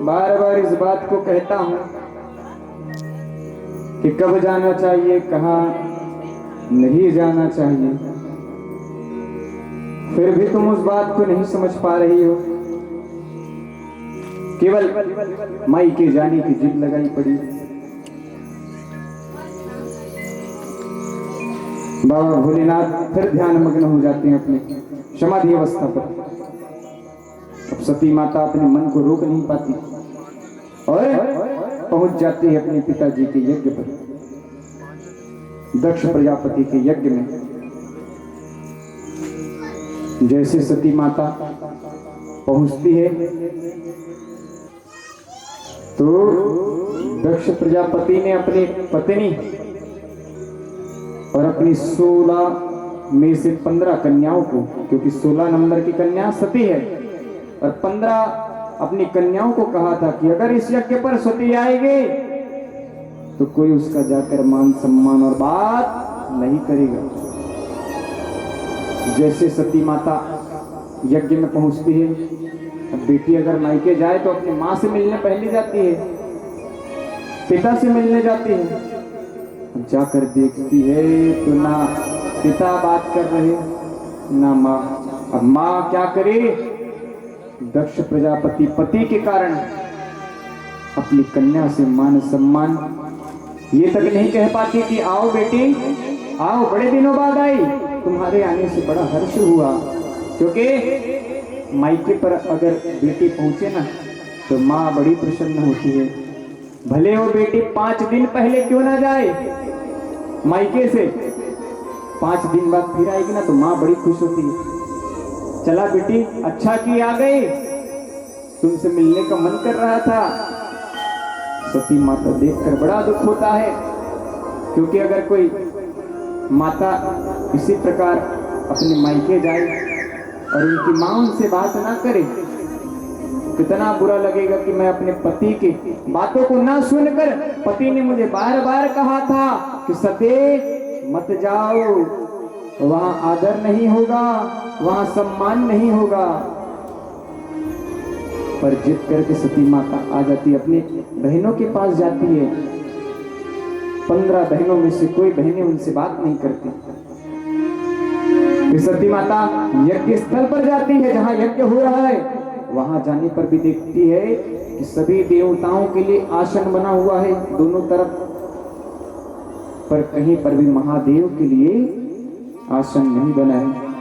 बार बार इस बात को कहता हूं कि कब जाना चाहिए, कहाँ नहीं जाना चाहिए, फिर भी तुम उस बात को नहीं समझ पा रही हो। केवल माई के जाने की जिद लगाई पड़ी। बाबा भोलेनाथ फिर ध्यान मग्न हो जाते हैं अपनी समाधि अवस्था पर। अब सती माता अपने मन को रोक नहीं पाती और पहुंच जाती है अपने पिताजी के यज्ञ पर, दक्ष प्रजापति के यज्ञ में। जैसे सती माता पहुंचती है तो दक्ष प्रजापति ने अपनी पत्नी और अपनी 16 में से 15 कन्याओं को, क्योंकि 16 नंबर की कन्या सती है, और 15 अपनी कन्याओं को कहा था कि अगर इस यज्ञ पर सती आएगी तो कोई उसका जाकर मान सम्मान और बात नहीं करेगा। जैसे सती माता यज्ञ में पहुंचती है, अब बेटी अगर मायके जाए तो अपनी माँ से मिलने पहले जाती है, पिता से मिलने जाती है। जाकर देखती है तो ना पिता बात कर रहे ना माँ। अब माँ क्या करे? दक्ष प्रजापति पति के कारण अपनी कन्या से मान सम्मान ये तक नहीं कह पाती कि आओ बेटी आओ, बड़े दिनों बाद आई, तुम्हारे आने से बड़ा हर्ष हुआ। क्योंकि मायके पर अगर बेटी पहुंचे ना तो माँ बड़ी प्रसन्न होती है। भले वो बेटी 5 दिन पहले क्यों ना जाए मायके से, 5 दिन बाद फिर आएगी ना तो माँ बड़ी खुश होती है। चला बेटी, अच्छा की आ गई, तुमसे मिलने का मन कर रहा था। सती माता देखकर बड़ा दुख होता है, क्योंकि अगर कोई माता इसी प्रकार अपने मायके जाए और उनकी माँ उनसे बात ना करे, कितना बुरा लगेगा कि मैं अपने पति की बातों को ना सुनकर, पति ने मुझे बार बार कहा था कि सते मत जाओ, वहां आदर नहीं होगा, वहां सम्मान नहीं होगा। पर जिद करके सती माता आ जाती है, अपनी बहनों के पास जाती है। 15 बहनों में से कोई बहनें उनसे बात नहीं करती। सती माता यज्ञ स्थल पर जाती है जहां यज्ञ हो रहा है। वहां जाने पर भी देखती है कि सभी देवताओं के लिए आसन बना हुआ है दोनों तरफ, पर कहीं पर भी महादेव के लिए आसन नहीं बना है।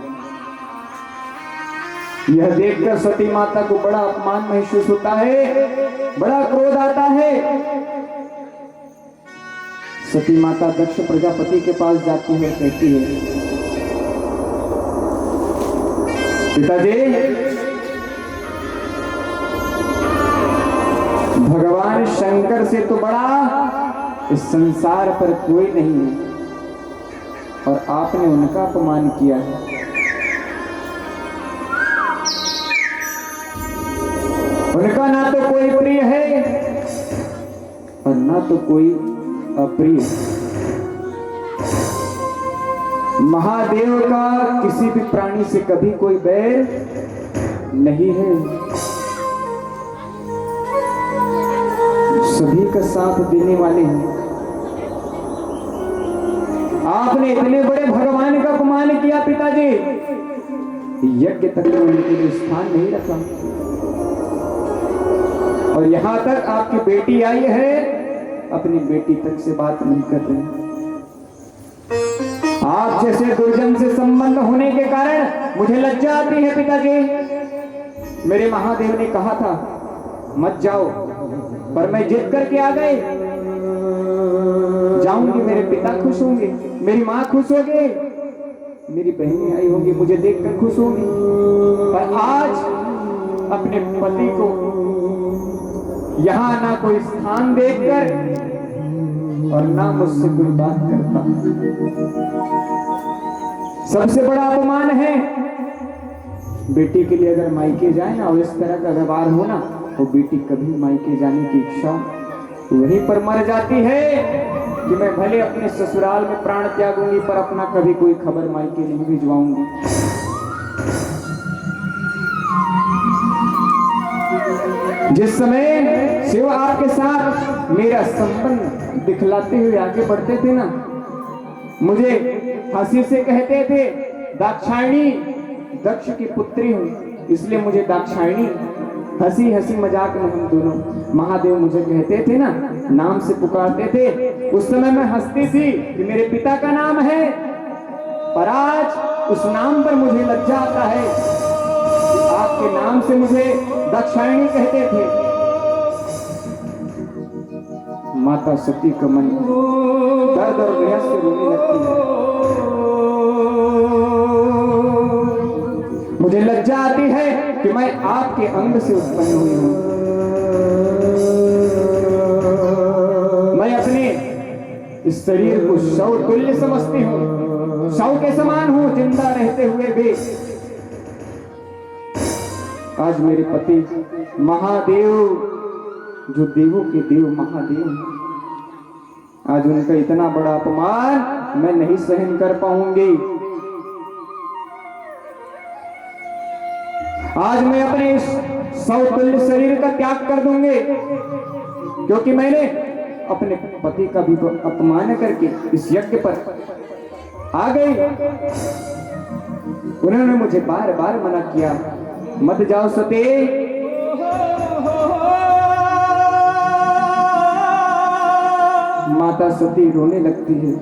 यह देखकर सती माता को बड़ा अपमान महसूस होता है, बड़ा क्रोध आता है। सती माता दक्ष प्रजापति के पास जाती है, कहती है पिताजी, भगवान शंकर से तो बड़ा इस संसार पर कोई नहीं है और आपने उनका अपमान किया है। उनका ना तो कोई प्रिय है और ना तो कोई अप्रिय। महादेव का किसी भी प्राणी से कभी कोई बैर नहीं है, सभी का साथ देने वाले हैं। आपने इतने बड़े भगवान का अपमान किया पिताजी, यज्ञ तक में उनके लिए स्थान नहीं रखा, और यहां तक आपकी बेटी आई है, अपनी बेटी तक से बात नहीं कर रहे। आप जैसे दुर्जन से संबंध होने के कारण मुझे लज्जा आती है पिताजी। मेरे महादेव ने कहा था मत जाओ, पर मैं जिद करके आ गई। जाऊंगी, मेरे पिता खुश होंगे, मेरी माँ खुश होगी, मेरी बहनें आई होंगी, मुझे देखकर खुश होंगी। पर आज अपने पति को यहाँ ना कोई स्थान देखकर और ना मुझसे कोई बात करता, सबसे बड़ा अपमान है। बेटी के लिए अगर मायके जाए ना और इस तरह का व्यवहार हो ना, तो बेटी कभी मायके जाने की इच्छा वहीं पर मर जाती है कि मैं भले अपने ससुराल में प्राण त्यागूंगी पर अपना कभी कोई खबर मायके नहीं भिजवाऊंगी। जिस समय शिव आपके साथ मेरा संबंध दिखलाते हुए आगे बढ़ते थे ना, मुझे हंसी से कहते थे दाक्षायणी, दक्ष की पुत्री हूं इसलिए मुझे दाक्षायणी, हंसी हंसी मजाक में हम दोनों। महादेव मुझे कहते थे ना, नाम से पुकारते थे, उस समय मैं हंसती थी कि मेरे पिता का नाम है, पर आज उस नाम पर मुझे लज्जा आता है कि आपके नाम से मुझे दाक्षायणी कहते थे। माता सती का मन दर्द और गया से रोने लगती है। मुझे लज्जा आती है कि मैं आपके अंग से उत्पन्न हुई हूं। मैं अपने इस शरीर को शव तुल्य समझती हूं, शव के समान हूं जिंदा रहते हुए भी। आज मेरे पति महादेव, जो देवों के देव महादेव, आज उनका इतना बड़ा अपमान मैं नहीं सहन कर पाऊंगी। आज मैं अपने इस सौतुल्य शरीर का त्याग कर दूंगी, क्योंकि मैंने अपने पति का भी अपमान करके इस यज्ञ पर आ गई। उन्होंने मुझे बार बार मना किया, मत जाओ सती। माता सती रोने लगती है,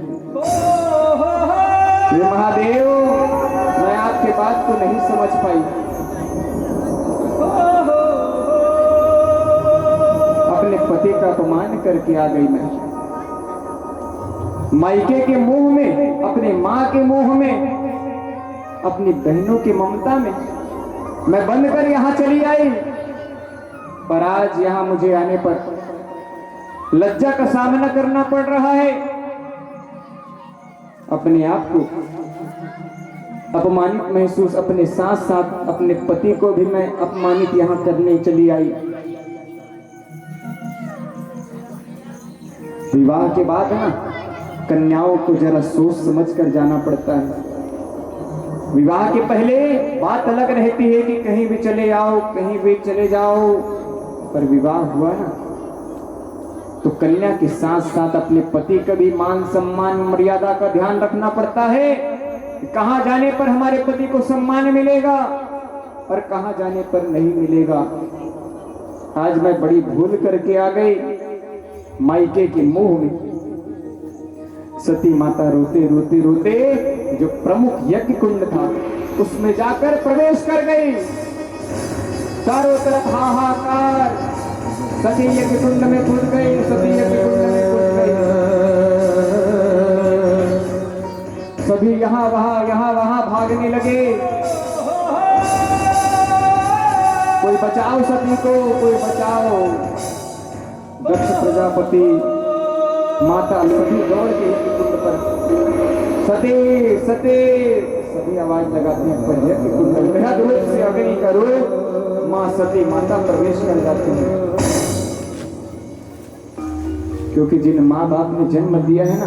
ये महादेव, मैं आपके बात को नहीं समझ पाई। अपने पति का अपमान करके आ गई मैं, मायके के मुंह में, अपने मां के मुंह में, अपनी बहनों की ममता में मैं बंद कर यहां चली आई। पर आज यहां मुझे आने पर लज्जा का सामना करना पड़ रहा है। अपने आप को अपमानित महसूस, अपने साथ साथ अपने पति को भी मैं अपमानित यहां करने चली आई। विवाह के बाद ना कन्याओं को जरा सोच समझ कर जाना पड़ता है। विवाह के पहले बात अलग रहती है कि कहीं भी चले आओ, कहीं भी चले जाओ, पर विवाह हुआ ना तो कन्या के साथ साथ अपने पति का भी मान सम्मान मर्यादा का ध्यान रखना पड़ता है। कहां जाने पर हमारे पति को सम्मान मिलेगा और कहां जाने पर नहीं मिलेगा। आज मैं बड़ी भूल करके आ गई मायके के मुंह में। सती माता रोते रोते रोते जो प्रमुख यज्ञ कुंड था उसमें जाकर प्रवेश कर गई। चारों तरफ हाहाकार, सती यज्ञ कुंड में घुस गई, सती यज्ञ कुंड में घुस गई। सभी यहाँ वहां भागने लगे। कोई बचाओ सती को, कोई बचाओ। दक्ष प्रजापति, माता सती दौड़ के यज्ञ कुंड पर, सती सती सभी आवाज लगाती है, पर यज्ञ कुंड में बेहद रूप से अग्नि का रूप मां सती माता प्रवेश कर जाती है। क्योंकि जिन माँ बाप ने जन्म दिया है ना,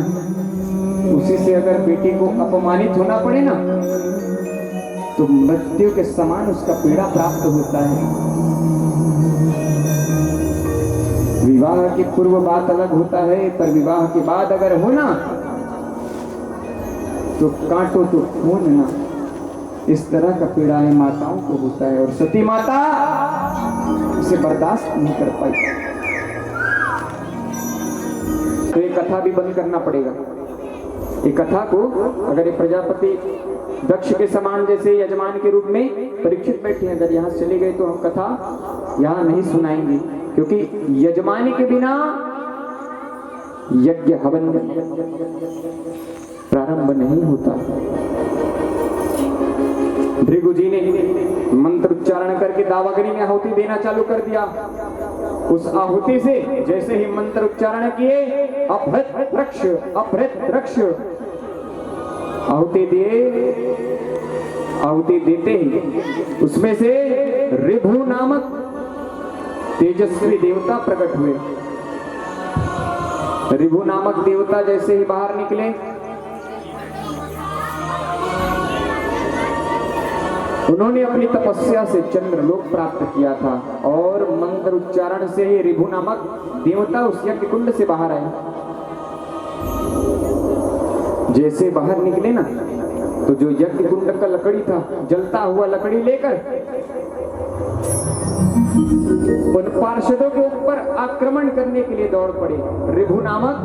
उसी से अगर बेटी को अपमानित होना पड़े ना तो मृत्यु के समान उसका पीड़ा प्राप्त होता है। विवाह की पूर्व बात अलग होता है, पर विवाह के बाद अगर हो ना तो काटो तो खून ना, इस तरह का पीड़ा है माताओं को होता है। और सती माता इसे बर्दाश्त नहीं कर पाई, तो ये कथा भी बंद करना पड़ेगा। ये कथा को अगर ये प्रजापति दक्ष के समान जैसे यजमान के रूप में परीक्षित बैठे हैं, अगर यहाँ चले गए तो हम कथा यहाँ नहीं सुनाएंगे, क्योंकि यजमानी के बिना यज्ञ हवन प्रारंभ नहीं होता। भृगु जी ने मंत्र उच्चारण करके दावाग्नि में आहुति देना चालू कर दिया। उस आहुति से जैसे ही मंत्र उच्चारण किए, अपहृत वृक्ष आहुति दिए। आहुति देते ही उसमें से ऋभु नामक तेजस्वी देवता प्रकट हुए। ऋभु नामक देवता जैसे ही बाहर निकले, उन्होंने अपनी तपस्या से चंद्रलोक प्राप्त किया था और मंत्र उच्चारण से ही ऋभु नामक देवता उस यज्ञ कुंड से बाहर आए। जैसे बाहर निकले ना, तो जो यज्ञ कुंड का लकड़ी था, जलता हुआ लकड़ी लेकर उन पार्षदों के ऊपर आक्रमण करने के लिए दौड़ पड़े। ऋभु नामक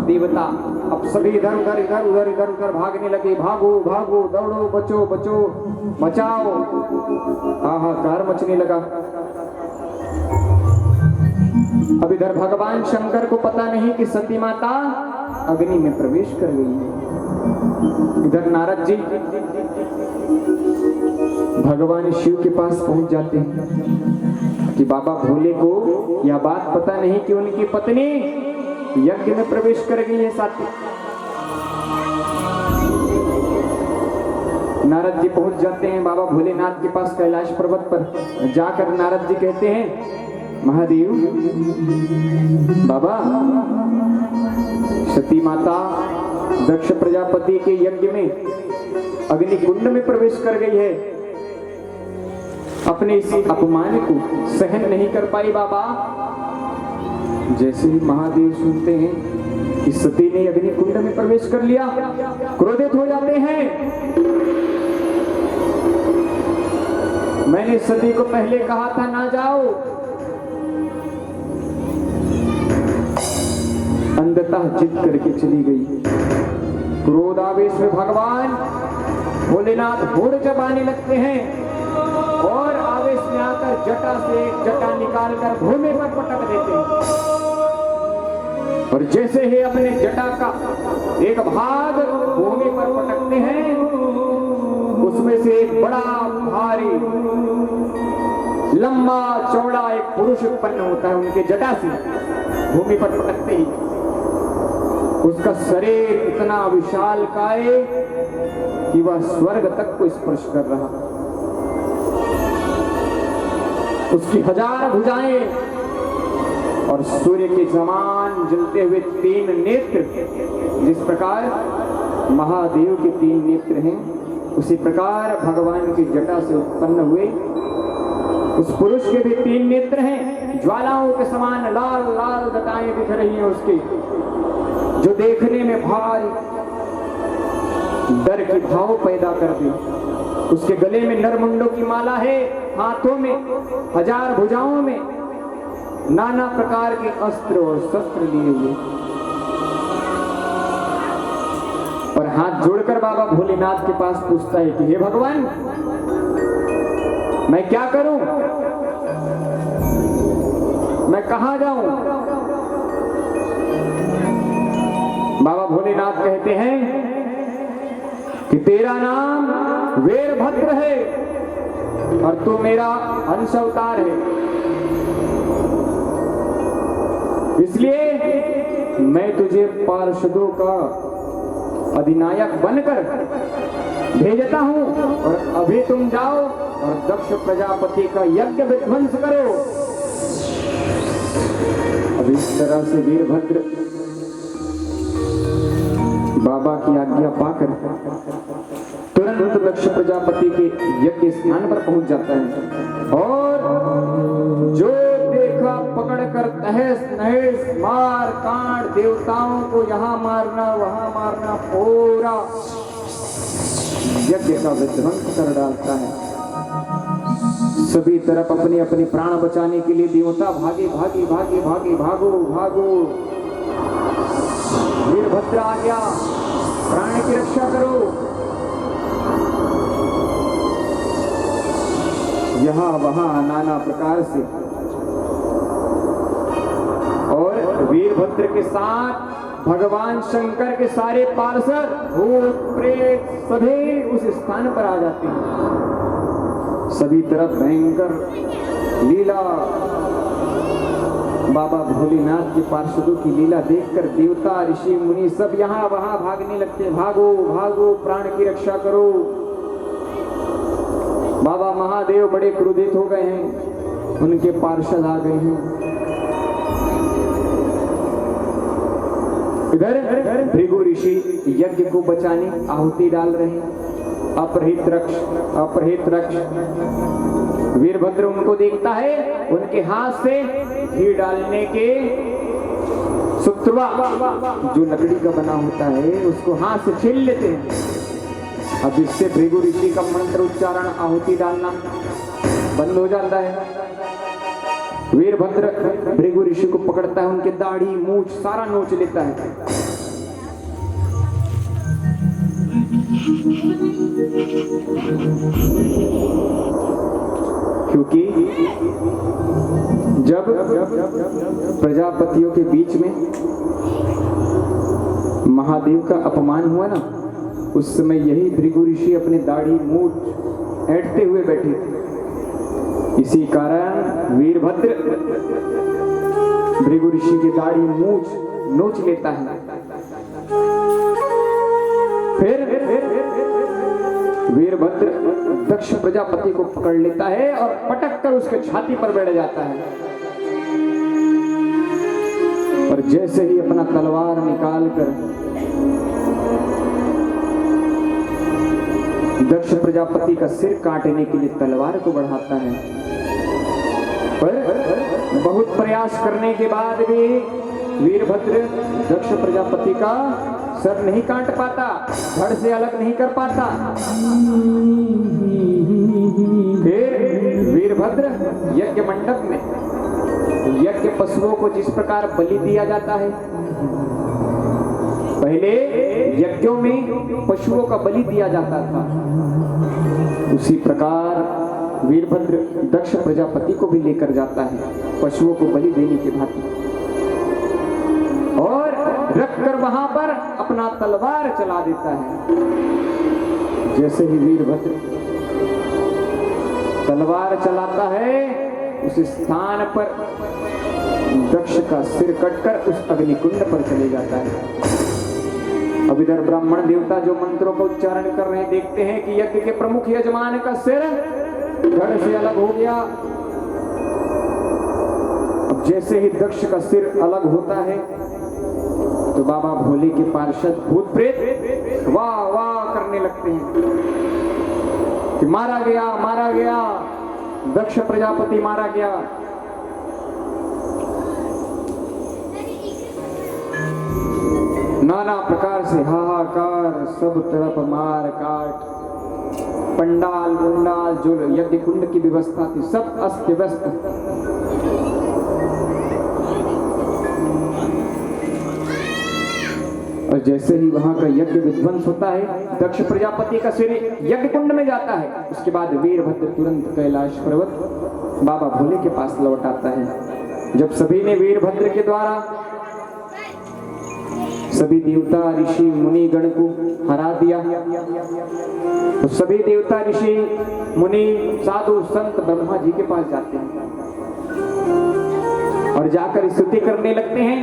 देवता अब सभी इधर उधर भागने लगे। भागो भागो, दौड़ो, बचो बचो, बचाओ, हाहाकार मचने लगा। अब इधर भगवान शंकर को पता नहीं कि सती माता अग्नि में प्रवेश कर गई है। इधर नारद जी भगवान शिव के पास पहुंच जाते हैं कि बाबा भोले को यह बात पता नहीं कि उनकी पत्नी यज्ञ में प्रवेश कर गई है। साथी नारद जी पहुंच जाते हैं बाबा भोलेनाथ के पास कैलाश पर्वत पर। जाकर नारद जी कहते हैं, महादेव बाबा, सती माता दक्ष प्रजापति के यज्ञ में अग्नि कुंड में प्रवेश कर गई है। अपने इस अपमान को सहन नहीं कर पाई बाबा। जैसे ही महादेव सुनते हैं कि सती ने अग्नि कुंड में प्रवेश कर लिया, क्रोधित हो जाते हैं। मैंने सती को पहले कहा था ना जाओ, अंधतः जिद करके चली गई। क्रोध आवेश में भगवान भोलेनाथ घोड़ चबाने लगते हैं और आवेश में आकर जटा से जटा निकालकर भूमि पर पटक देते हैं। और जैसे ही अपने जटा का एक भाग भूमि पर पटकते हैं, उसमें से एक बड़ा भारी लंबा चौड़ा एक पुरुष उत्पन्न होता है। उनके जटा से भूमि पर पटकते ही उसका शरीर इतना विशालकाय कि वह स्वर्ग तक को स्पर्श कर रहा। उसकी 1000 भुजाएं और सूर्य के समान जलते हुए 3 नेत्र। जिस प्रकार महादेव के 3 नेत्र हैं, उसी प्रकार भगवान की जटा से उत्पन्न हुए उस पुरुष के भी 3 नेत्र हैं। ज्वालाओं के समान लाल लाल जटाएं दिख रही हैं उसकी, जो देखने में भारी डर के भाव पैदा कर दे। उसके गले में नरमुंडों की माला है, हाथों में 1000 भुजाओं में नाना प्रकार के अस्त्र और शस्त्र लिए हुए, और हाथ जोड़कर बाबा भोलेनाथ के पास पूछता है कि हे भगवान, मैं क्या करूं, मैं कहां जाऊं? बाबा भोलेनाथ कहते हैं कि तेरा नाम वीरभद्र है और तू मेरा अंश अवतार है, इसलिए मैं तुझे पार्षदों का अधिनायक बनकर भेजता हूं और अभी तुम जाओ और दक्ष प्रजापति का यज्ञ विध्वंस करो। अब इस तरह से वीरभद्र बाबा की आज्ञा पाकर तुरंत दक्ष प्रजापति के यज्ञ स्थान पर पहुंच जाता है और जो देखा पकड़कर तहस नहस मार काट, देवताओं को यहाँ मारना वहां मारना, पूरा यज्ञ का विध्वंस कर डालता है। सभी तरफ अपने अपने प्राण बचाने के लिए देवता भागे भागे भागे भागे, भागो भागो, वीरभद्र आ गया, प्राण की रक्षा करो। यहाँ वहां नाना प्रकार से, और वीरभद्र के साथ भगवान शंकर के सारे पार्षद भूत प्रेत सभी उस स्थान पर आ जाते हैं। सभी तरफ भयंकर लीला, बाबा भोलेनाथ के पार्षदों की लीला देखकर देवता ऋषि मुनि सब यहाँ वहां भागने लगते। भागो भागो, प्राण की रक्षा करो। बाबा महादेव बड़े क्रोधित हो गए हैं, उनके पार्षद आ गए हैं। इधर भृगु ऋषि यज्ञ को बचाने आहुति डाल रहे हैं। अपहृत रक्ष। वीरभद्र उनको देखता है, उनके हाथ से घी डालने के सुत्रवा जो लकड़ी का बना होता है उसको हाथ से छील लेते हैं। अब इससे भृगु ऋषि का मंत्र उच्चारण आहुति डालना बंद हो जाता है। वीरभद्र भृगु ऋषि को पकड़ता है, उनके दाढ़ी मूछ सारा नोच लेता है। क्योंकि जब प्रजापतियों के बीच में महादेव का अपमान हुआ ना, उस समय यही भृगु ऋषि अपने दाढ़ी मूछ ऐंठते हुए बैठे थे। इसी कारण वीरभद्र भृगु ऋषि की दाढ़ी मूछ नोच लेता है। फिर वीरभद्र दक्ष प्रजापति को पकड़ लेता है और पटक कर उसके छाती पर बैठ जाता है। और जैसे ही अपना तलवार निकालकर दक्ष प्रजापति का सिर काटने के लिए तलवार को बढ़ाता है, पर बहुत प्रयास करने के बाद भी वीरभद्र दक्ष प्रजापति का सर नहीं काट पाता, धड़ से अलग नहीं कर पाता। फिर वीरभद्र यज्ञ मंडप में यज्ञ पशुओं को जिस प्रकार बलि दिया जाता है, पहले यज्ञों में पशुओं का बलि दिया जाता था, उसी प्रकार वीरभद्र दक्ष प्रजापति को भी लेकर जाता है पशुओं को बलि देने के भांति, और रखकर वहां पर अपना तलवार चला देता है। जैसे ही वीरभद्र तलवार चलाता है, उस स्थान पर दक्ष का सिर कटकर उस अग्निकुंड पर चले जाता है। अब इधर ब्राह्मण देवता जो मंत्रों का उच्चारण कर रहे हैं, देखते हैं कि यज्ञ के प्रमुख यजमान का सिर धड़ से अलग हो गया। अब जैसे ही दक्ष का सिर अलग होता है तो बाबा भोले के पार्षद भूत प्रेत वाह वाह करने लगते हैं कि मारा गया, दक्ष प्रजापति मारा गया। नाना प्रकार से हाहाकार, सब तरफ मार काट, पंडाल मुंडाल जो यज्ञ कुंड की व्यवस्था थी सब अस्त व्यस्त। और जैसे ही वहां का यज्ञ विध्वंस होता है, दक्ष प्रजापति का सिर यज्ञ कुंड में जाता है, उसके बाद वीरभद्र तुरंत कैलाश पर्वत बाबा भोले के पास लौट आता है। जब सभी ने वीरभद्र के द्वारा सभी देवता ऋषि मुनि गण को हरा दिया, तो सभी देवता ऋषि मुनि साधु संत ब्रह्मा जी के पास जाते हैं और जाकर स्तुति करने लगते हैं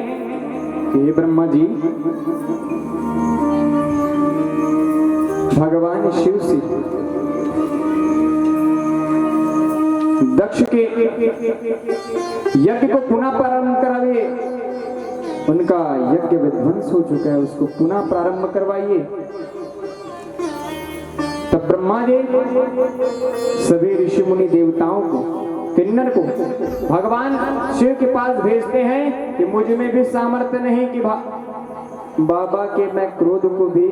कि हे ब्रह्मा जी, भगवान शिव से दक्ष के यज्ञ को पुनः प्रारंभ करावे, उनका यज्ञ विध्वंस हो चुका है, उसको पुनः प्रारंभ करवाइए। तब ब्रह्मा जी सभी ऋषि मुनि देवताओं को, किन्नर को भगवान शिव के पास भेजते हैं कि मुझ में भी सामर्थ्य नहीं कि बाबा के मैं क्रोध को भी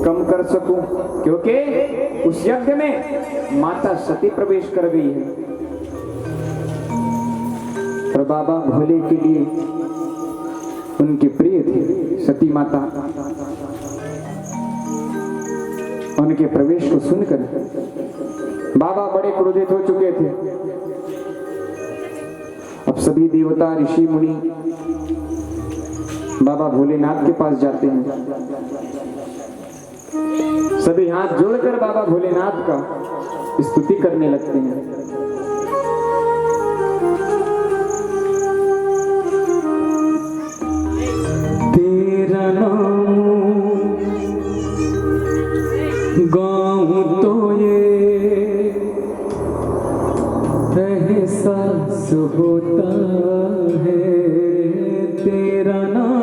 कम कर सकूं, क्योंकि उस यज्ञ में माता सती प्रवेश कर गई है। और बाबा भोले के लिए उनकी प्रिय थी सती माता। उनके प्रवेश को सुनकर बाबा बड़े क्रोधित हो चुके थे। अब सभी देवता ऋषि मुनि बाबा भोलेनाथ के पास जाते हैं, सभी हाथ जोड़कर बाबा भोलेनाथ का स्तुति करने लगते हैं। तेरा नाम गाऊं तो ये एहसास होता है, तेरा नाम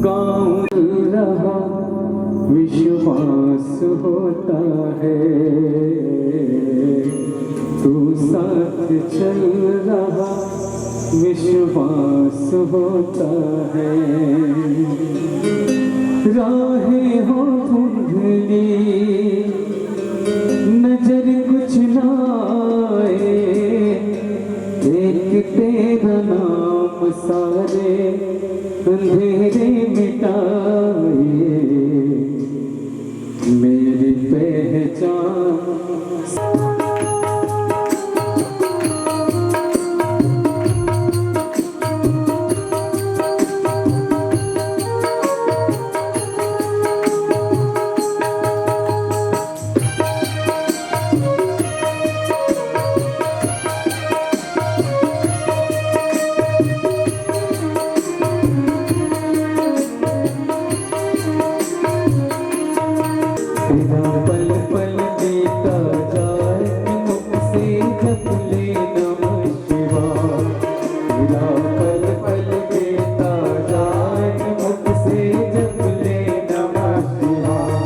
गाऊं रहा विश्व होता है, तू साथ चल रहा विश्वास होता है। राहें हो धुंधली, नजर कुछ ना आए, एक तेरा नाम सारे अंधेरे मिटाए। मेरी पहचान पल पल बीता जाए, मुझसे जप ले नमः शिवाय। तेरा पल पल बीता जाए, मुझसे जप ले नमः शिवाय।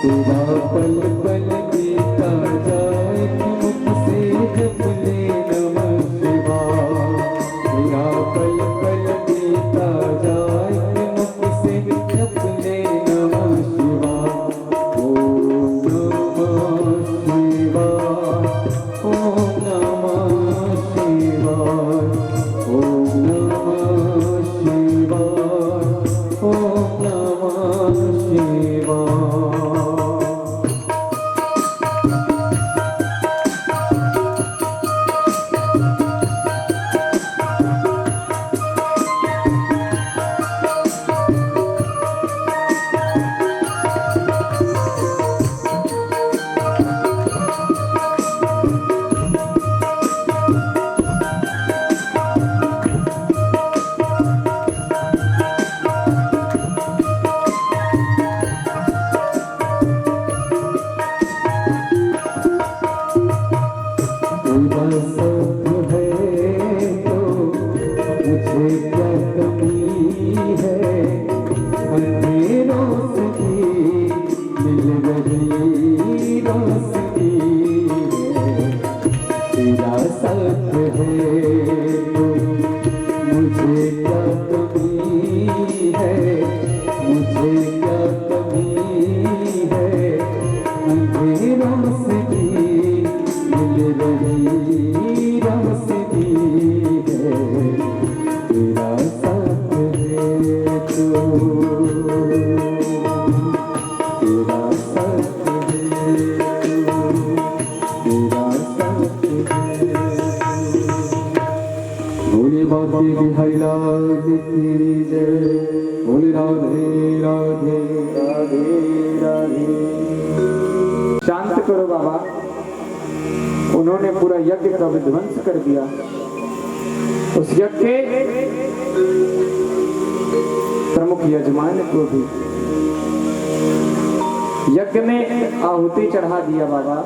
तेरा पल पल बीता जाए, मुझसे जप ले नमः शिवाय। तेरा पल पल बीता जाए, मुझसे जप ले नमः शिवाय। भोले बाबा बिहारी लाल तेरी जय। भोले राधे राधे राधे राधे। शांत करो बाबा, उन्होंने पूरा यज्ञ का विध्वंस कर दिया। उस यज्ञ के प्रमुख यजमान को भी यज्ञ में आहुति चढ़ा दिया बाबा।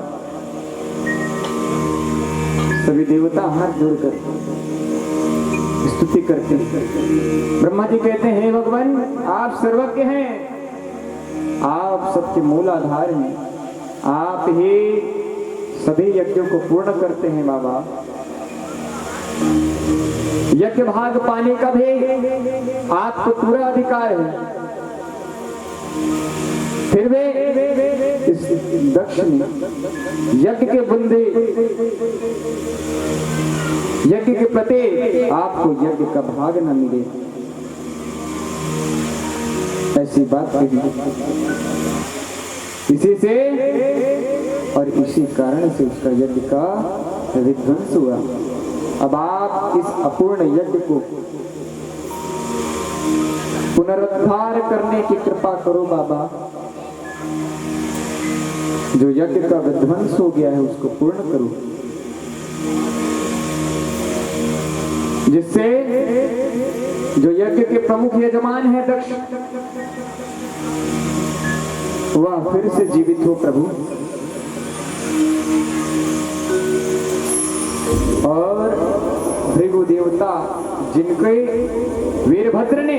सभी देवता हाथ जोड़कर स्तुति करते हैं। ब्रह्मा जी कहते हैं, हे भगवान, आप सर्वज्ञ हैं, आप सबके मूल आधार हैं, आप ही सभी यज्ञों को पूर्ण करते हैं बाबा। यज्ञ भाग पाने का भी आपको पूरा अधिकार है। फिर भी इस दक्ष ने यज्ञ के बंदे, यज्ञ के प्रति आपको यज्ञ का भाग न मिले, ऐसी बात कही। इसी से और इसी कारण से उसका यज्ञ का विध्वंस हुआ। अब आप इस अपूर्ण यज्ञ को पुनरुद्धार करने की कृपा करो बाबा। जो यज्ञ का विध्वंस हो गया है उसको पूर्ण करो, जिससे जो यज्ञ के प्रमुख यजमान है दक्ष, वह फिर से जीवित हो प्रभु। और भृगु देवता, जिनके वीरभद्र ने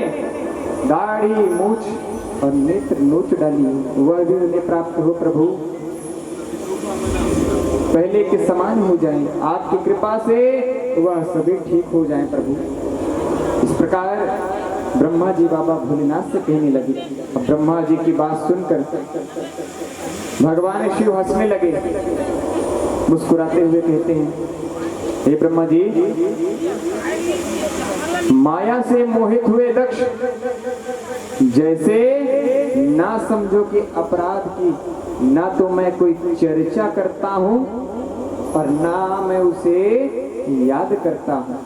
दाढ़ी मूछ और नेत्र नोच डाली, वह भी उन्हें प्राप्त हो प्रभु, पहले के समान हो जाएं, आपकी कृपा से वह सभी ठीक हो जाएं प्रभु। इस प्रकार ब्रह्मा जी बाबा भोलेनाथ से कहने लगे। अब ब्रह्मा जी की बात सुनकर भगवान शिव हंसने लगे, मुस्कुराते हुए कहते हैं, हे ब्रह्मा जी, माया से मोहित हुए दक्ष, जैसे ना समझो कि अपराध की ना तो मैं कोई चर्चा करता हूं और ना मैं उसे याद करता हूं।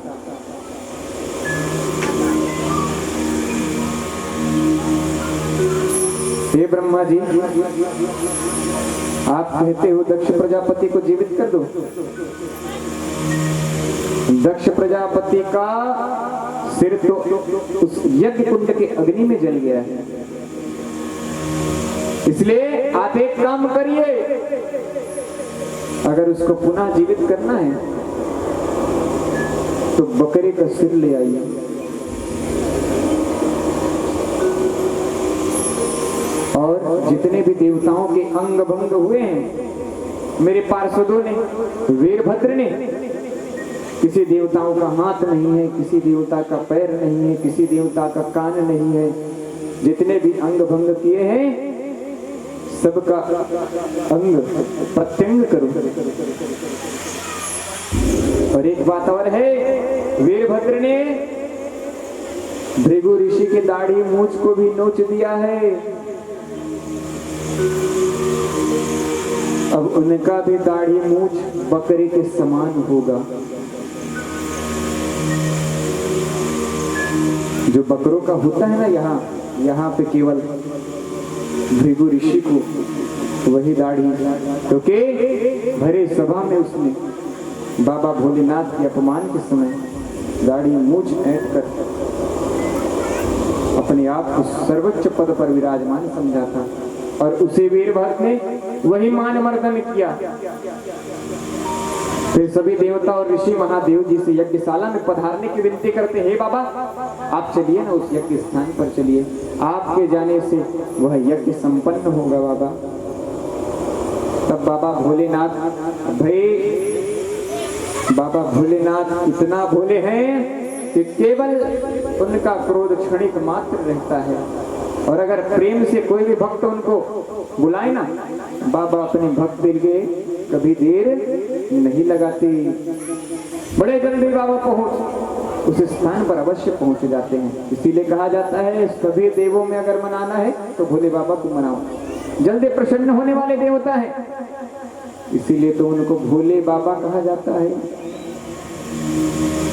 हे ब्रह्मा जी, आप कहते हो दक्ष प्रजापति को जीवित कर दो। दक्ष प्रजापति का सिर तो उस यज्ञ कुंड के अग्नि में जल गया है, इसलिए आप एक काम करिए, अगर उसको पुनः जीवित करना है तो बकरे का सिर ले आइए। और जितने भी देवताओं के अंग भंग हुए हैं, मेरे पार्षदों ने, वीरभद्र ने, किसी देवताओं का हाथ नहीं है, किसी देवता का पैर नहीं है, किसी देवता का कान नहीं है, जितने भी अंग भंग किए हैं सबका अंग प्रत्यंग करो। और एक बात और है, वीरभद्र ने भृगु ऋषि के दाढ़ी मूंछ को भी नोच दिया है, अब उनका भी दाढ़ी मूंछ बकरी के समान होगा। जो बकरों का होता है ना, यहाँ पे केवल भृगु ऋषि को वही दाढ़ी, क्योंकि भरे सभा में उसने बाबा भोलेनाथ के अपमान के समय दाढ़ी मूंछ ऐंठ कर अपने आप को सर्वोच्च पद पर विराजमान समझा था, और उसे वीरभद्र ने वही मान मर्दन किया। फिर सभी देवता और ऋषि महादेव जी से यज्ञशाला में पधारने की विनती करते, हे बाबा आप चलिए ना, उस यज्ञ स्थान पर चलिए, आपके जाने से वह यज्ञ संपन्न होगा बाबा। तब बाबा भोलेनाथ, भाई बाबा भोलेनाथ इतना भोले हैं कि केवल उनका क्रोध क्षणिक मात्र रहता है, और अगर प्रेम से कोई भी भक्त उनको बुलाए ना, बाबा अपने भक्त के कभी देर नहीं लगाते, बड़े जल्दी बाबा पहुंच उस स्थान पर अवश्य पहुंच जाते हैं। इसीलिए कहा जाता है, सभी देवों में अगर मनाना है तो भोले बाबा को मनाओ, जल्दी प्रसन्न होने वाले देवता है, इसीलिए तो उनको भोले बाबा कहा जाता है।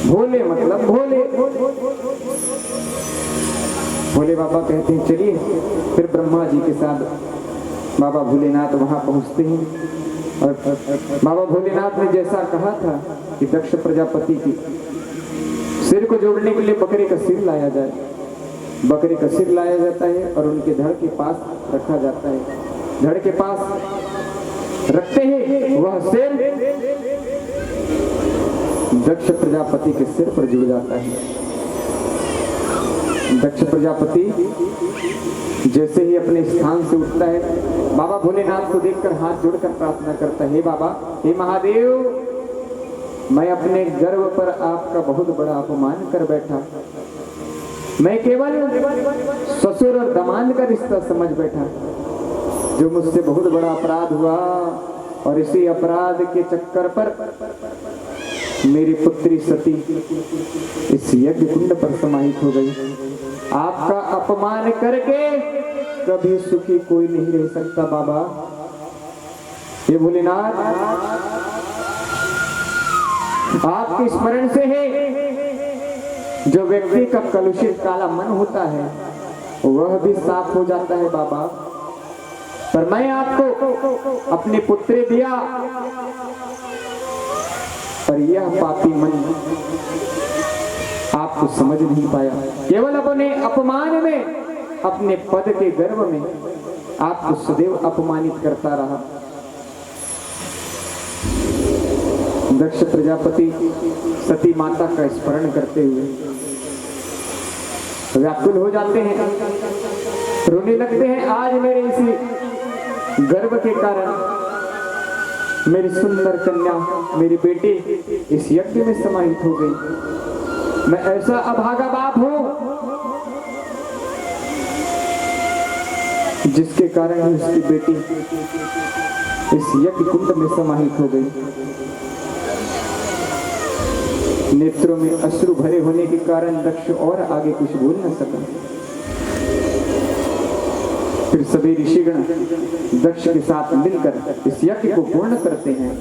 भोले मतलब भोले। भोले बाबा कहते हैं चलिए। फिर ब्रह्मा जी के साथ बाबा भोलेनाथ वहां पहुंचते हैं, और बाबा भोलेनाथ ने जैसा कहा था कि दक्ष प्रजापति की सिर को जोड़ने के लिए बकरे का सिर लाया जाए, बकरे का सिर लाया जाता है और उनके धड़ के पास रखा जाता है। धड़ के पास रखते हैं, वह सिर दक्ष प्रजापति के सिर पर जुड़ जाता है। दक्ष प्रजापति जैसे ही अपने स्थान से उठता है, बाबा भोलेनाथ को देखकर हाथ जोड़कर प्रार्थना करता है, हे बाबा, हे महादेव, मैं अपने गर्व पर आपका बहुत बड़ा अपमान कर बैठा, मैं केवल ससुर और दामाद का रिश्ता समझ बैठा, जो मुझसे बहुत बड़ा अपराध हुआ, और इसी अपराध के चक्कर पर मेरी पुत्री सती इस यज्ञ कुंड पर समाहित हो गई। आपका अपमान करके कभी सुखी कोई नहीं रह सकता बाबा। ये भोलेनाथ आपके स्मरण से है, जो व्यक्ति का कलुषित काला मन होता है वह भी साफ हो जाता है बाबा। पर मैं आपको अपने पुत्र दिया, पर यह पापी मन आपको समझ नहीं पाया, केवल अपने अपमान में, अपने पद के गर्व में आपको सदैव अपमानित करता रहा। दक्ष प्रजापति सती माता का स्मरण करते हुए व्याकुल हो जाते हैं, रोने लगते हैं। आज मेरे इसी गर्भ के कारण मेरी सुंदर कन्या, मेरी बेटी इस यज्ञ में समाहित हो गई। मैं ऐसा अभागा बाप हूं जिसके कारण उसकी बेटी इस यज्ञ कुंड में समाहित हो गई। नेत्रों में अश्रु भरे होने के कारण दक्ष और आगे कुछ बोल न सका। फिर सभी ऋषिगण दक्ष के साथ मिलकर इस यज्ञ को पूर्ण करते हैं।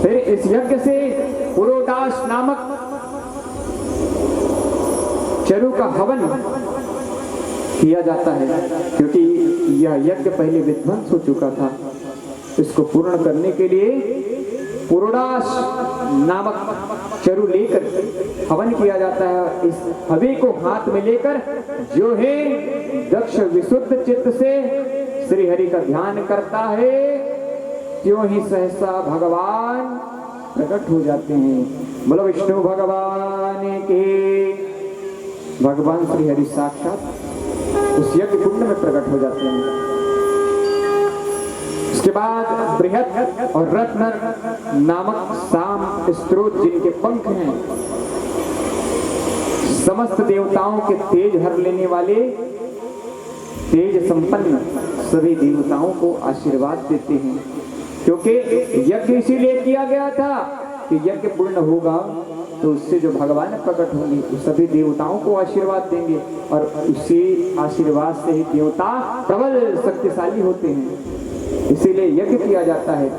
फिर इस यज्ञ से पुरोडास नामक चरु का हवन किया जाता है, क्योंकि यह यज्ञ पहले विध्वंस हो चुका था। इसको पूर्ण करने के लिए पुरोडास नामक चरु लेकर हवन किया जाता है। इस हवि को हाथ में लेकर जो है दक्ष विशुद्ध चित्त से श्री हरि का ध्यान करता है, त्यों ही सहसा भगवान प्रकट हो जाते हैं। बोलो विष्णु भगवान के। भगवान श्री हरि साक्षात उस यज्ञ कुंड में प्रकट हो जाते हैं। उसके बाद बृहद और रत्न नामक साम स्त्रोत, जिनके पंख हैं, समस्त देवताओं के तेज हर लेने वाले तेज संपन्न सभी देवताओं को आशीर्वाद देते हैं। क्योंकि यज्ञ इसीलिए किया गया था कि यज्ञ पूर्ण होगा तो उससे जो भगवान प्रकट होंगे वो सभी देवताओं को आशीर्वाद देंगे, और उसी आशीर्वाद से ही देवता प्रबल शक्तिशाली होते हैं। इसीलिए यज्ञ किया जाता है।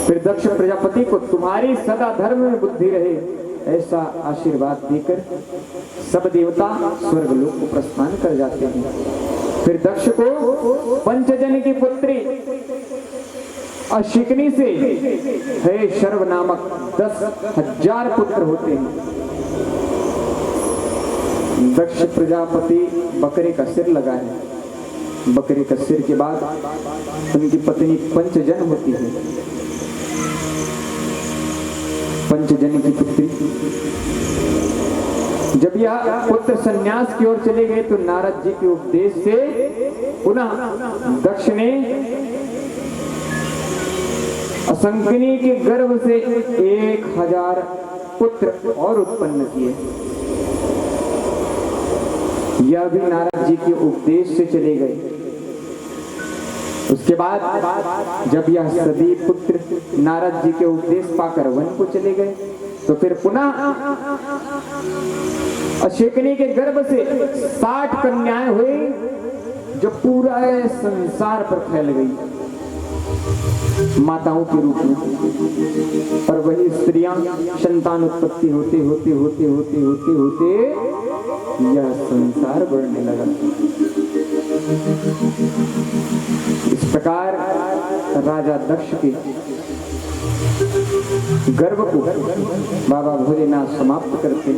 फिर दक्ष प्रजापति को तुम्हारी सदा धर्म में बुद्धि रहे ऐसा आशीर्वाद देकर सब देवता स्वर्गलोक को प्रस्थान कर जाते हैं। फिर दक्ष को पंचजन की पुत्री अशिकनी से है शर्व नामक 10,000 पुत्र होते हैं। दक्ष प्रजापति बकरे का सिर लगाए, बकरे का सिर के बाद उनकी पत्नी पंचजन होती है। पंचजन की पुत्री जब यह पुत्र संन्यास की ओर चले गए तो नारद जी के उपदेश से पुनः दक्ष ने असंकिनी के गर्भ से 1,000 पुत्र और उत्पन्न किए। यह भी नारद जी के उपदेश से चले गए। उसके बाद जब यह सभी पुत्र नारद जी के उपदेश पाकर वन को चले गए तो फिर पुनः अशेकनी के गर्भ से 60 कन्याएं हुई जो पूरा संसार पर फैल गई माताओं के रूप में। और वही स्त्रियां संतान उत्पत्ति होते होते होते होते होते होते यह संसार बढ़ने लगा। इस प्रकार राजा दक्ष के गर्भ को बाबा भोलेनाथ समाप्त करते